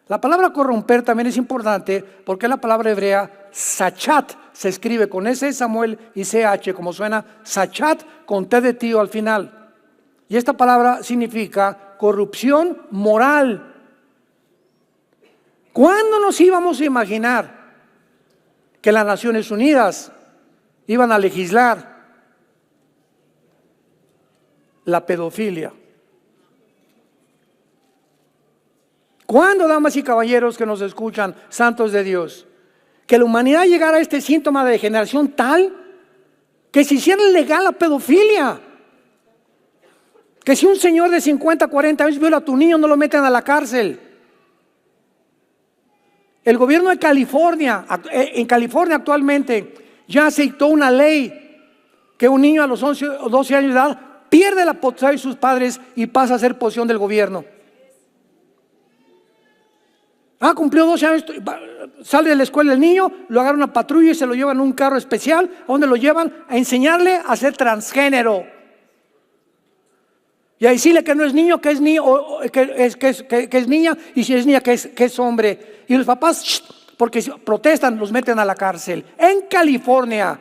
La palabra corromper también es importante porque la palabra hebrea sachat se escribe con S de Samuel y CH, como suena sachat con T de tío al final. Y esta palabra significa corrupción moral. ¿Cuándo nos íbamos a imaginar que las Naciones Unidas iban a legislar la pedofilia? ¿Cuándo, damas y caballeros que nos escuchan, santos de Dios, que la humanidad llegara a este síntoma de degeneración tal que se hiciera legal la pedofilia? Que si un señor de 50, 40 años viola a tu niño, no lo meten a la cárcel. El gobierno de California, en California actualmente, ya aceptó una ley que un niño a los 11 o 12 años de edad pierde la potestad de sus padres y pasa a ser posesión del gobierno. Cumplió 12 años, sale de la escuela el niño, lo agarra una patrulla y se lo llevan en un carro especial, a donde lo llevan a enseñarle a ser transgénero. Y a decirle que no es niño, que es niño, que es niña, y si es niña, que es hombre. Y los papás, porque protestan, los meten a la cárcel. En California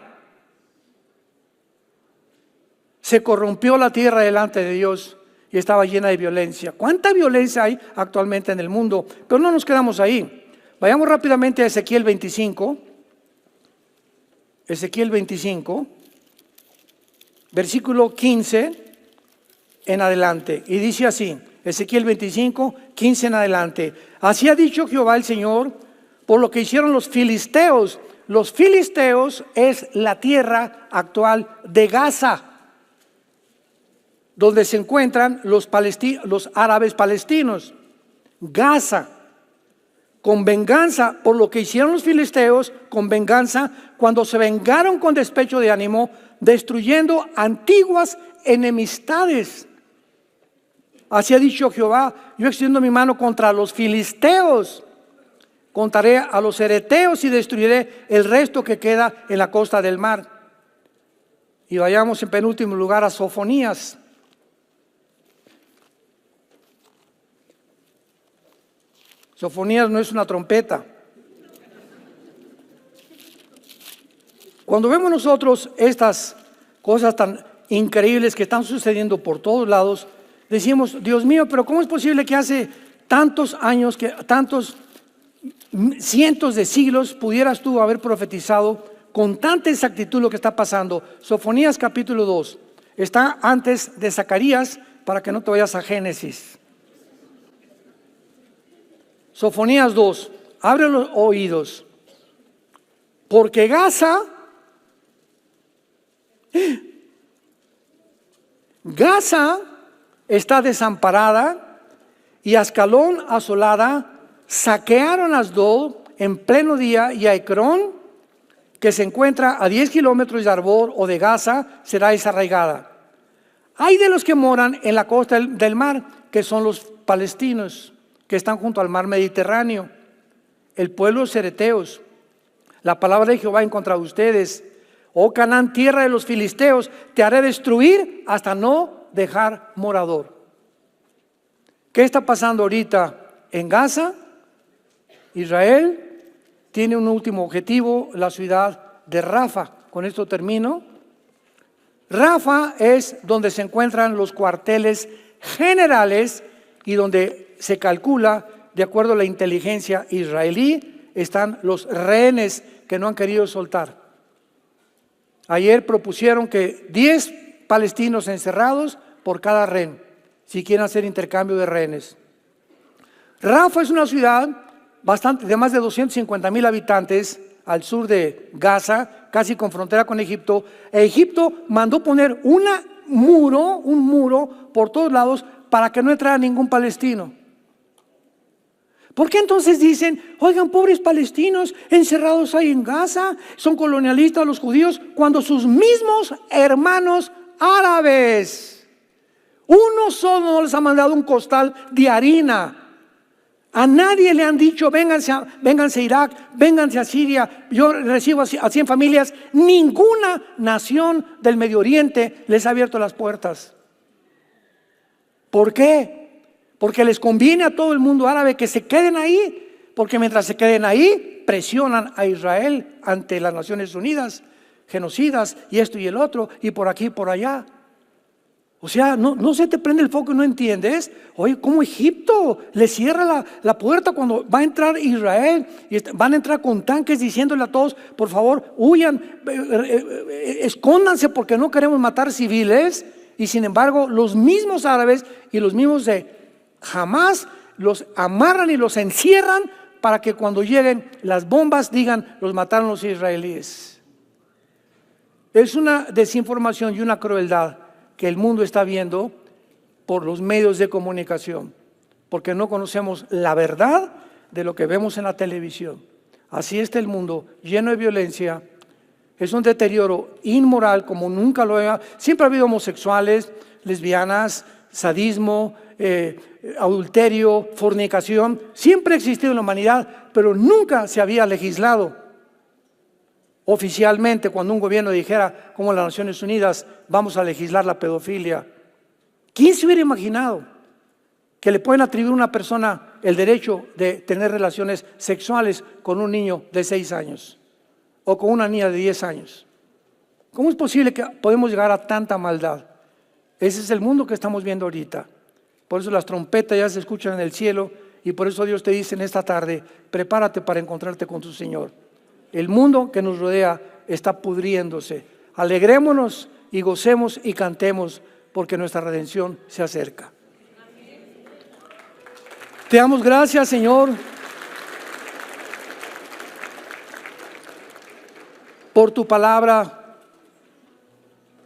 se corrompió la tierra delante de Dios y estaba llena de violencia. ¿Cuánta violencia hay actualmente en el mundo? Pero no nos quedamos ahí. Vayamos rápidamente a Ezequiel 25. Ezequiel 25, versículo 15 en adelante. Y dice así, Ezequiel 25, 15 en adelante. Así ha dicho Jehová el Señor, por lo que hicieron los filisteos. Los filisteos es la tierra actual de Gaza, donde se encuentran los árabes palestinos. Gaza, con venganza por lo que hicieron los filisteos, con venganza cuando se vengaron con despecho de ánimo, destruyendo antiguas enemistades. Así ha dicho Jehová, yo extiendo mi mano contra los filisteos, contaré a los hereteos y destruiré el resto que queda en la costa del mar. Y vayamos en penúltimo lugar a Sofonías. Sofonías no es una trompeta. Cuando vemos nosotros estas cosas tan increíbles que están sucediendo por todos lados, decimos, Dios mío, pero ¿cómo es posible que hace tantos años, que tantos cientos de siglos pudieras tú haber profetizado con tanta exactitud lo que está pasando? Sofonías capítulo 2, está antes de Zacarías, para que no te vayas a Génesis. Sofonías 2, abre los oídos, porque Gaza está desamparada y Ascalón asolada. Saquearon a Asdod en pleno día, y a Ecrón, que se encuentra a 10 kilómetros de Arbor o de Gaza, será desarraigada. Hay de los que moran en la costa del mar, que son los palestinos, que están junto al mar Mediterráneo, el pueblo de los hereteos. La palabra de Jehová en contra de ustedes. Oh Canaán, tierra de los filisteos, te haré destruir hasta no dejar morador. ¿Qué está pasando ahorita en Gaza? Israel tiene un último objetivo, la ciudad de Rafa. Con esto termino. Rafa es donde se encuentran los cuarteles generales y donde se calcula, de acuerdo a la inteligencia israelí, están los rehenes que no han querido soltar. Ayer propusieron que 10 palestinos encerrados por cada rehén, si quieren hacer intercambio de rehenes. Rafa es una ciudad de más de 250,000 habitantes al sur de Gaza, casi con frontera con Egipto. Egipto mandó poner un muro por todos lados para que no entrara ningún palestino. ¿Por qué entonces dicen, oigan, pobres palestinos encerrados ahí en Gaza, son colonialistas los judíos, cuando sus mismos hermanos árabes, uno solo no les ha mandado un costal de harina? A nadie le han dicho, vénganse a Irak, vénganse a Siria, yo recibo a 100 familias. Ninguna nación del Medio Oriente les ha abierto las puertas. ¿Por qué? Porque les conviene a todo el mundo árabe que se queden ahí, porque mientras se queden ahí, presionan a Israel ante las Naciones Unidas, genocidas y esto y el otro, y por aquí y por allá. O sea, no se te prende el foco y no entiendes. Oye, ¿cómo Egipto le cierra la puerta cuando va a entrar Israel? Y van a entrar con tanques diciéndole a todos, por favor, huyan, escóndanse porque no queremos matar civiles. Y sin embargo, los mismos árabes y los mismos de Hamás los amarran y los encierran para que cuando lleguen las bombas digan, los mataron los israelíes. Es una desinformación y una crueldad que el mundo está viendo por los medios de comunicación, porque no conocemos la verdad de lo que vemos en la televisión. Así está el mundo, lleno de violencia. Es un deterioro inmoral como nunca lo había. Siempre ha habido homosexuales, lesbianas, sadismo, adulterio, fornicación. Siempre ha existido en la humanidad, pero nunca se había legislado oficialmente cuando un gobierno dijera, como las Naciones Unidas, vamos a legislar la pedofilia. ¿Quién se hubiera imaginado que le pueden atribuir a una persona el derecho de tener relaciones sexuales con un niño de 6 años o con una niña de 10 años? ¿Cómo es posible que podemos llegar a tanta maldad? Ese es el mundo que estamos viendo ahorita. Por eso las trompetas ya se escuchan en el cielo y por eso Dios te dice en esta tarde, prepárate para encontrarte con tu Señor. El mundo que nos rodea está pudriéndose. Alegrémonos y gocemos y cantemos porque nuestra redención se acerca. Te damos gracias, Señor, por tu palabra.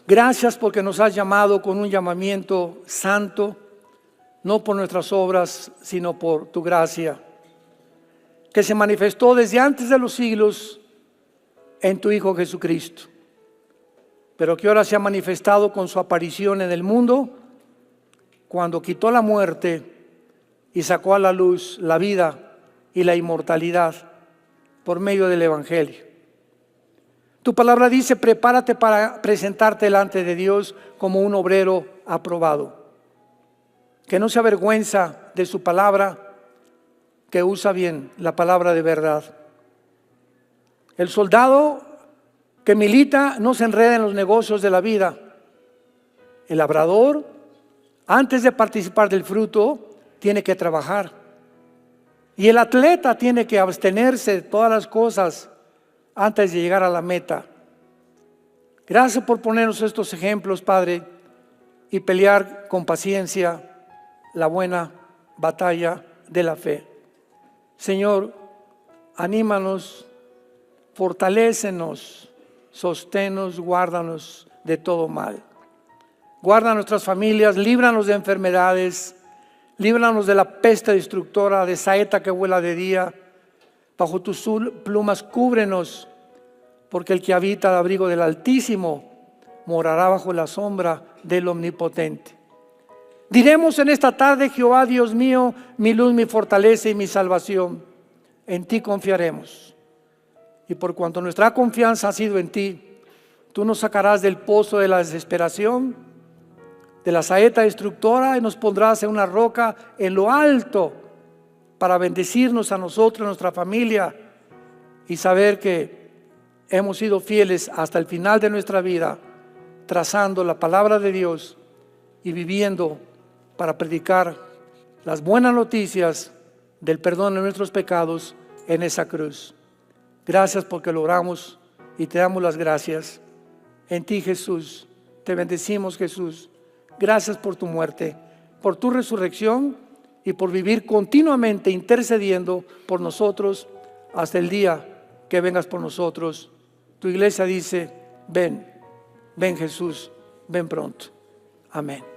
Gracias porque nos has llamado con un llamamiento santo, no por nuestras obras, sino por tu gracia, que se manifestó desde antes de los siglos en tu Hijo Jesucristo, pero que ahora se ha manifestado con su aparición en el mundo, cuando quitó la muerte y sacó a la luz la vida y la inmortalidad por medio del Evangelio. Tu palabra dice, prepárate para presentarte delante de Dios como un obrero aprobado, que no se avergüenza de su palabra, que usa bien la palabra de verdad. El soldado que milita no se enreda en los negocios de la vida. El labrador, antes de participar del fruto, tiene que trabajar. Y el atleta tiene que abstenerse de todas las cosas antes de llegar a la meta. Gracias por ponernos estos ejemplos, Padre, y pelear con paciencia la buena batalla de la fe. Señor, anímanos, fortalécenos, sosténnos, guárdanos de todo mal. Guarda nuestras familias, líbranos de enfermedades, líbranos de la peste destructora, de saeta que vuela de día. Bajo tus plumas cúbrenos, porque el que habita al abrigo del Altísimo morará bajo la sombra del Omnipotente. Diremos en esta tarde, Jehová Dios mío, mi luz, mi fortaleza y mi salvación. En ti confiaremos. Y por cuanto nuestra confianza ha sido en ti, Tú nos sacarás del pozo de la desesperación, de la saeta destructora, y nos pondrás en una roca en lo alto para bendecirnos a nosotros, a nuestra familia, y saber que hemos sido fieles hasta el final de nuestra vida, trazando la palabra de Dios y viviendo para predicar las buenas noticias del perdón de nuestros pecados en esa cruz. Gracias porque lo oramos y te damos las gracias. En ti, Jesús, te bendecimos, Jesús. Gracias por tu muerte, por tu resurrección y por vivir continuamente intercediendo por nosotros hasta el día que vengas por nosotros. Tu iglesia dice: ven, ven Jesús, ven pronto. Amén.